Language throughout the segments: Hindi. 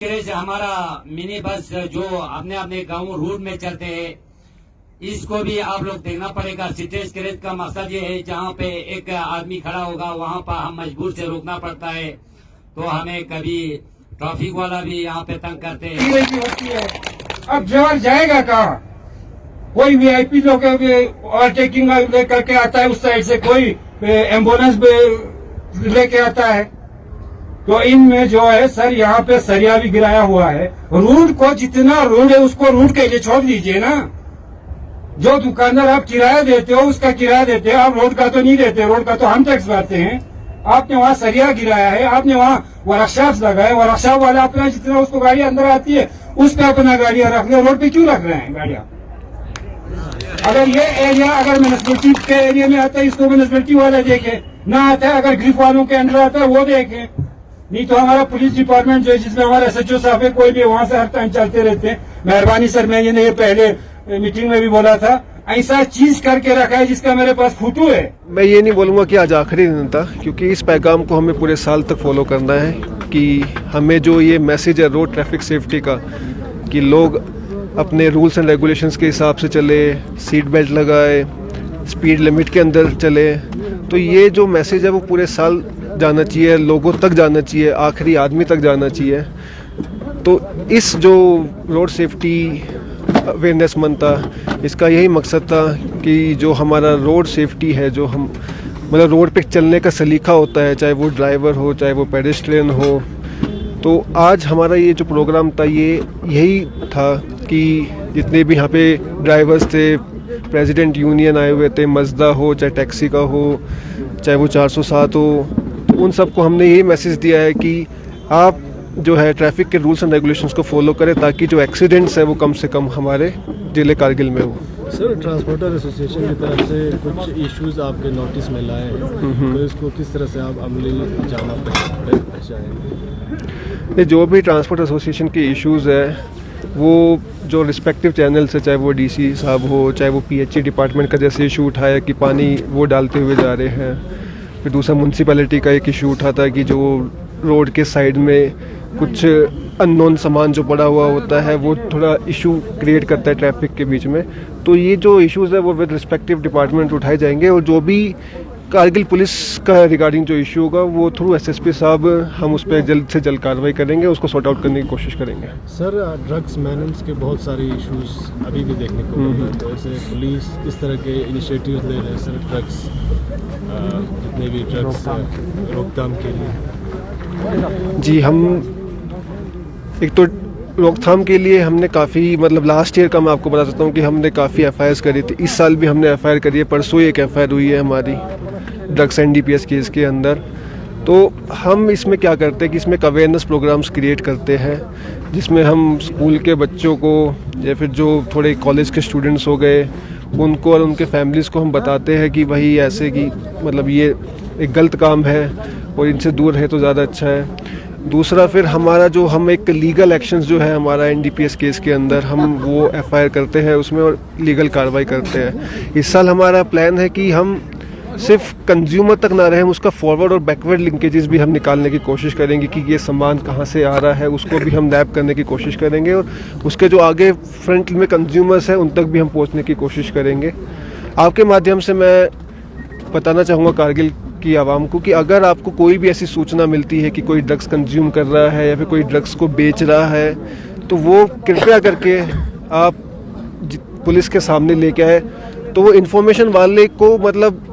हमारा मिनी बस जो अपने अपने गाँव रूट में चलते हैं, इसको भी आप लोग देखना पड़ेगा। सिटेज क्रेज का मकसद ये है, जहाँ पे एक आदमी खड़ा होगा वहाँ पर हम मजबूर से रोकना पड़ता है, तो हमें कभी ट्रैफिक वाला भी यहाँ पे तंग करते हैं। अब ड्राइवर जाएगा कहाँ? कोई वीआईपी लोग ओवरटेकिंग लेकर के आता है उस साइड से, कोई एम्बुलेंस लेके आता है। तो इनमें जो है सर, यहाँ पे सरिया भी गिराया हुआ है। रूट को जितना रोड है उसको रूट के लिए छोड़ दीजिए ना। जो दुकानदार आप किराया देते हो उसका किराया देते हो, आप रोड का तो नहीं देते। रोड का तो हम टैक्स भरते हैं। आपने वहाँ सरिया गिराया है, आपने वहाँ वर्कशॉप लगाए, वर्कशॉप वाला अपना जितना उसको गाड़ी अंदर आती है उस पर अपना गाड़ियां रख रहे, रोड पे क्यों रख रहे हैं गाड़ियां? अगर ये एरिया अगर म्यूनिसिपैलिटी के एरिया में आता है, इसको म्यूनिसिपैलिटी वाला देखे, ना आता है अगर ग्रिफ वालों के अंडर आता है वो देखे। नहीं तो हमारा पुलिस डिपार्टमेंट जो है, जिसमें हमारा SHO साहब है, कोई भी वहाँ से हर टाइम चलते रहते हैं। मेहरबानी सर, मैं ये पहले मीटिंग में भी बोला था, ऐसा चीज करके रखा है जिसका मेरे पास फोटो है। मैं ये नहीं बोलूँगा कि आज आखिरी दिन था, क्योंकि इस पैगाम को हमें पूरे साल तक फॉलो करना है कि हमें जो ये मैसेज है रोड ट्रैफिक सेफ्टी का, कि लोग अपने रूल्स एंड रेगुलेशंस के हिसाब से चले, सीट बेल्ट लगाए, स्पीड लिमिट के अंदर चले। तो ये जो मैसेज है वो पूरे साल जाना चाहिए, लोगों तक जाना चाहिए, आखिरी आदमी तक जाना चाहिए। तो इस जो रोड सेफ्टी अवेयरनेस मंथ था, इसका यही मकसद था कि जो हमारा रोड सेफ्टी है, जो हम मतलब रोड पे चलने का सलीका होता है, चाहे वो ड्राइवर हो चाहे वो पेडेस्ट्रियन हो, तो आज हमारा ये जो प्रोग्राम था ये यही था कि जितने भी यहाँ पे ड्राइवर्स थे, प्रेसिडेंट यूनियन आए हुए थे, मजदा हो चाहे टैक्सी का हो चाहे वो 407 हो, तो उन सबको हमने यही मैसेज दिया है कि आप जो है ट्रैफिक के रूल्स एंड रेगुलेशंस को फॉलो करें, ताकि जो एक्सीडेंट्स है वो कम से कम हमारे जिले कारगिल में हो। सर, ट्रांसपोर्टर एसोसिएशन की तरफ से कुछ इश्यूज आपके नोटिस में लाए हैं, तो इसको किस तरह से आप अमली जामा पहुँचाएंगे? जो भी ट्रांसपोर्ट एसोसिएशन के इश्यूज़ है वो जो रिस्पेक्टिव चैनल्स है, चाहे वो DC साहब हो चाहे वो PHE डिपार्टमेंट का जैसे इशू उठाया कि पानी वो डालते हुए जा रहे हैं, फिर दूसरा म्यूनसिपैलिटी का एक इशू उठा था कि जो रोड के साइड में कुछ अननोन सामान जो पड़ा हुआ होता है वो थोड़ा इशू क्रिएट करता है ट्रैफिक के बीच में। तो ये जो इश्यूज़ है वो विद रिस्पेक्टिव डिपार्टमेंट उठाए जाएंगे, और जो भी कारगिल पुलिस का रिगार्डिंग जो इशू होगा वो थ्रू SSP साहब हम उस पर जल्द से जल्द कार्रवाई करेंगे, उसको सॉर्ट आउट करने की कोशिश करेंगे। सर, ड्रग्स मैनेंस के बहुत सारे इश्यूज अभी भी देखने को मिलते हैं, तो ऐसे पुलिस इस तरह के इनिशिएटिव्स ले रहे हैं सर, ड्रग्स जितने भी ड्रग्स रोकथाम के लिए? जी, हम एक तो रोकथाम के लिए हमने काफ़ी मतलब लास्ट ईयर का मैं आपको बता सकता हूँ कि हमने काफ़ी FIRs करी थी। इस साल भी हमने FIR करी है, परसों एक FIR हुई है हमारी ड्रग्स NDPS केस के अंदर। तो हम इसमें क्या करते हैं कि इसमें अवेयरनेस प्रोग्राम्स क्रिएट करते हैं, जिसमें हम स्कूल के बच्चों को या फिर जो थोड़े कॉलेज के स्टूडेंट्स हो गए उनको और उनके फैमिलीज़ को हम बताते हैं कि भाई ऐसे कि मतलब ये एक गलत काम है और इनसे दूर रहे तो ज़्यादा अच्छा है। दूसरा फिर हमारा जो हम एक लीगल एक्शंस जो है हमारा NDPS केस के अंदर हम वो FIR करते हैं उसमें और लीगल कार्रवाई करते हैं। इस साल हमारा प्लान है कि हम सिर्फ कंज्यूमर तक ना रहे, हम उसका फॉरवर्ड और बैकवर्ड लिंकेजेस भी हम निकालने की कोशिश करेंगे कि ये सामान कहाँ से आ रहा है, उसको भी हम नैप करने की कोशिश करेंगे, और उसके जो आगे फ्रंट में कंज्यूमर्स हैं उन तक भी हम पहुँचने की कोशिश करेंगे। आपके माध्यम से मैं बताना चाहूँगा कारगिल की आवाम को कि अगर आपको कोई भी ऐसी सूचना मिलती है कि कोई ड्रग्स कंज्यूम कर रहा है या फिर कोई ड्रग्स को बेच रहा है, तो वो कृपया करके आप पुलिस के सामने लेके आए, तो वो इन्फॉर्मेशन वाले को मतलब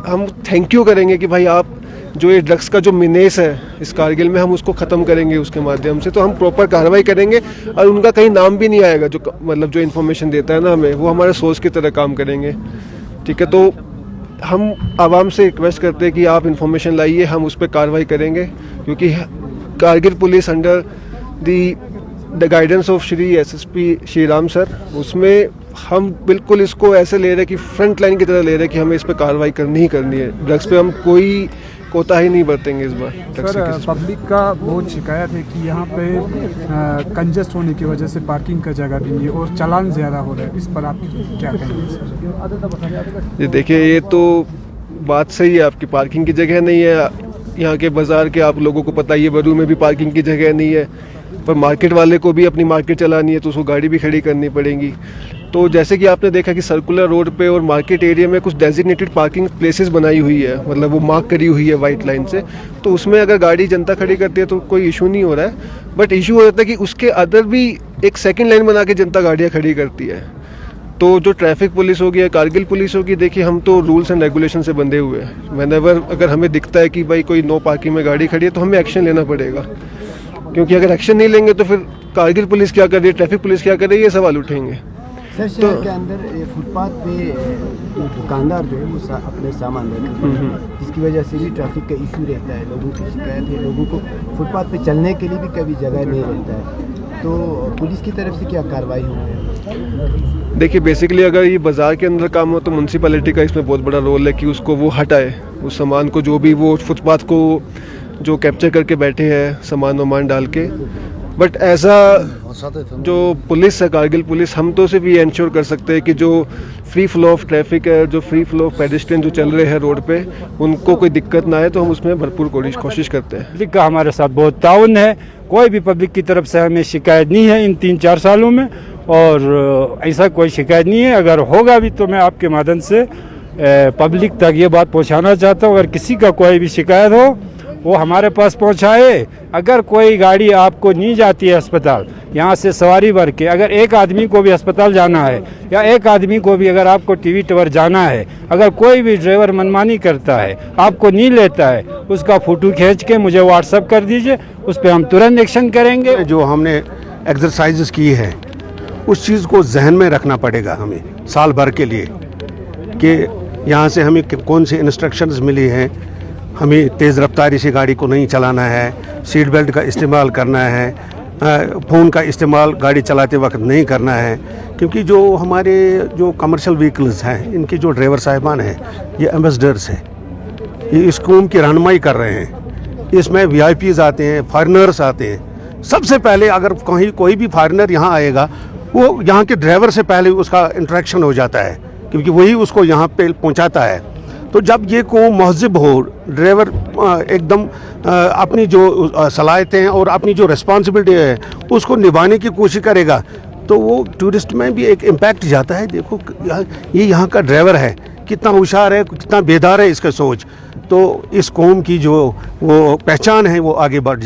हम थैंक यू करेंगे कि भाई आप जो ये ड्रग्स का जो मिनेस है इस कारगिल में हम उसको ख़त्म करेंगे उसके माध्यम से। तो हम प्रॉपर कार्रवाई करेंगे और उनका कहीं नाम भी नहीं आएगा, जो मतलब जो इन्फॉर्मेशन देता है ना हमें, वो हमारे सोर्स की तरह काम करेंगे। ठीक है, तो हम आवाम से रिक्वेस्ट करते हैं कि आप इन्फॉर्मेशन लाइए, हम उस पर कार्रवाई करेंगे, क्योंकि Kargil police under the guidance of Shri SSP Shri Ram sir, उसमें हम बिल्कुल इसको ऐसे ले रहे हैं कि फ्रंट लाइन की तरह ले रहे हैं कि हमें इस पर कार्रवाई करनी ही करनी है। ड्रग्स पे हम कोई कोताही नहीं बरतेंगे इस बार। सर, पब्लिक का बहुत शिकायत है कि यहाँ पे कंजस्ट होने की वजह से पार्किंग का जगह भी नहीं है और चालान ज़्यादा हो रहा है, इस पर आप क्या कहेंगे सर? ये देखिए, ये तो बात सही है आपकी, पार्किंग की जगह नहीं है यहाँ के बाज़ार के, आप लोगों को पता ही है, बरू में भी पार्किंग की जगह नहीं है। पर मार्केट वाले को भी अपनी मार्केट चलानी है तो उसको गाड़ी भी खड़ी करनी पड़ेगी। तो जैसे कि आपने देखा कि सर्कुलर रोड पे और मार्केट एरिया में कुछ डेजिग्नेटेड पार्किंग प्लेसेस बनाई हुई है, मतलब वो मार्क करी हुई है वाइट लाइन से, तो उसमें अगर गाड़ी जनता खड़ी करती है तो कोई इशू नहीं हो रहा है। बट इशू हो जाता है कि उसके अदर भी एक सेकेंड लाइन बना के जनता गाड़ियाँ खड़ी करती है। तो जो ट्रैफिक पुलिस होगी या कारगिल पुलिस होगी, देखिए हम तो रूल्स एंड रेगुलेशन से बंधे हुए हैं। व्हेनेवर अगर हमें दिखता है कि भाई कोई नो पार्किंग में गाड़ी खड़ी है तो हमें एक्शन लेना पड़ेगा, क्योंकि अगर एक्शन नहीं लेंगे तो फिर कारगिल पुलिस क्या कर रही है, ट्रैफिक पुलिस क्या कर रही है, ये सवाल उठेंगे। सर शहर के अंदर फुटपाथ पे जो दुकानदार जो है वो अपने सामान रखते हैं, जिसकी वजह से भी ट्रैफिक का इशू रहता है, लोगों की शिकायत है, लोगों को फुटपाथ पे चलने के लिए भी कभी जगह नहीं रहता है। तो पुलिस की तरफ से क्या कार्रवाई हो रही है? देखिए बेसिकली अगर ये बाज़ार के अंदर काम हो तो म्यूनसिपैलिटी का इसमें बहुत बड़ा रोल है कि उसको वो हटाए, उस सामान को, जो भी वो फुटपाथ को जो कैप्चर करके बैठे हैं सामान वामान डाल के। बट ऐसा जो पुलिस है, कारगिल पुलिस, हम तो सिर्फ ये इंश्योर कर सकते हैं कि जो फ्री फ्लो ऑफ ट्रैफिक है, जो फ्री फ्लो ऑफ पेडेस्ट्रियन जो चल रहे हैं रोड पे, उनको कोई दिक्कत ना आए, तो हम उसमें भरपूर कोशिश करते हैं। पब्लिक का हमारे साथ बहुत ताउन है, कोई भी पब्लिक की तरफ से हमें शिकायत नहीं है इन 3-4 सालों में, और ऐसा कोई शिकायत नहीं है। अगर होगा भी तो मैं आपके माध्यम से पब्लिक तक ये बात पहुंचाना चाहता हूं, अगर किसी का कोई भी शिकायत हो वो हमारे पास पहुंचाए। अगर कोई गाड़ी आपको नहीं जाती है अस्पताल, यहाँ से सवारी भर के, अगर एक आदमी को भी अस्पताल जाना है या एक आदमी को भी अगर आपको टीवी टावर जाना है, अगर कोई भी ड्राइवर मनमानी करता है, आपको नहीं लेता है, उसका फोटो खींच के मुझे व्हाट्सएप कर दीजिए, उस पर हम तुरंत एक्शन करेंगे। जो हमने एक्सरसाइजेस की है उस चीज़ को जहन में रखना पड़ेगा हमें साल भर के लिए, कि यहाँ से हमें कौन सी इंस्ट्रक्शंस मिली हैं, हमें तेज़ रफ्तारी से गाड़ी को नहीं चलाना है, सीट बेल्ट का इस्तेमाल करना है, फ़ोन का इस्तेमाल गाड़ी चलाते वक्त नहीं करना है, क्योंकि जो हमारे जो कमर्शियल व्हीकल्स हैं इनके जो ड्राइवर साहिबान हैं ये एम्बेसडर्स हैं, ये इस कौम की रहनुमाई कर रहे हैं। इसमें VIPs आते हैं, फॉरेनर्स आते हैं। सबसे पहले अगर कहीं कोई भी फॉरेनर यहाँ आएगा, वो यहाँ के ड्राइवर से पहले उसका इंटरेक्शन हो जाता है, क्योंकि वही उसको यहाँ पे पहुँचाता है। तो जब ये को महज़िब हो, ड्राइवर एकदम अपनी जो सलाहियतें और अपनी जो रिस्पॉन्सिबिलिटी है उसको निभाने की कोशिश करेगा, तो वो टूरिस्ट में भी एक इम्पैक्ट जाता है। देखो ये यहाँ का ड्राइवर है, कितना होशियार है, कितना बेदार है इसका सोच, तो इस कौम की जो वो पहचान है वो आगे बढ़